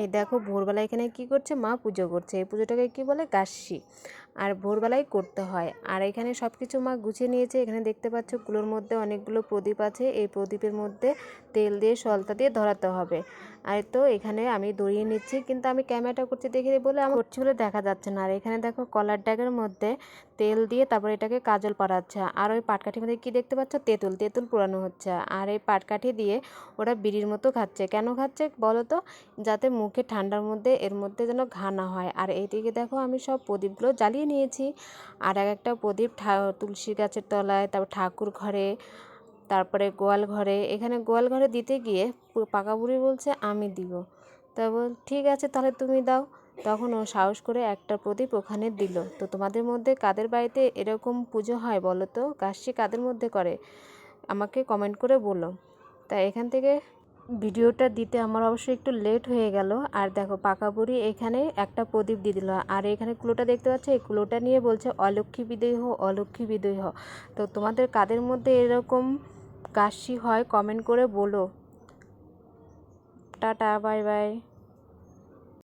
এই দেখো ভোরবেলা এখানে কি করছে, মা পুজো করছে। এই পুজোটাকে কি বলে, গাস্সি। আর ভোরবেলায় করতে হয়। আর এখানে সব কিছু মা গুছিয়ে নিয়েছে। এখানে দেখতে পাচ্ছ কুলোর মধ্যে অনেকগুলো প্রদীপ আছে। এই প্রদীপের মধ্যে তেল দিয়ে সলতা দিয়ে ধরাতে হবে। আর তো এখানে আমি ধরিয়ে নিচ্ছি, কিন্তু আমি ক্যামেরাটা করছি দেখে বলে আমার করছি বলে দেখা যাচ্ছে না। আর এখানে দেখো কলার ড্যাগের মধ্যে তেল দিয়ে তারপর এটাকে কাজল পরাচ্ছে। আর ওই পাটকাঠির মধ্যে কি দেখতে পাচ্ছ, তেঁতুল তেঁতুল পোড়ানো হচ্ছে। আর এই পাটকাঠি দিয়ে ওরা বিড়ির মতো খাচ্ছে। কেন খাচ্ছে বলো তো, যাতে মুখে ঠান্ডার মধ্যে এর মধ্যে যেন ঘা না হয়। আর এইদিকে দেখো আমি সব প্রদীপগুলো জ্বালিয়ে নিয়েছি। আর এক একটা প্রদীপ তুলসী গাছের তলায়, তারপর ঠাকুর ঘরে, তারপরে গোয়াল ঘরে। এখানে গোয়াল ঘরে দিতে গিয়ে পাকা বুড়ি বলছে আমি দিব। তা বল ঠিক আছে তাহলে তুমি দাও। তখন ও সাহস করে একটা প্রদীপ ওখানে দিল। তো তোমাদের মধ্যে কাদের বাড়িতে এরকম পুজো হয় বলো তো, গাস্সি কাদের মধ্যে করে আমাকে কমেন্ট করে বলো। তা এখান থেকে ভিডিওটা দিতে আমার অবশ্যই একটু লেট হয়ে গেল। আর দেখো পাকা বুড়ি এখানে একটা প্রদীপ দিয়ে দিল। আর এখানে কুলোটা দেখতে পাচ্ছ, এই কুলোটা নিয়ে বলছে অলক্ষ্মী বিদয় হো, অলক্ষ্মী বিদয় হো। তো তোমাদের কাদের মধ্যে এরকম গাস্সি হয় কমেন্ট করে বলো। Tata, bye bye.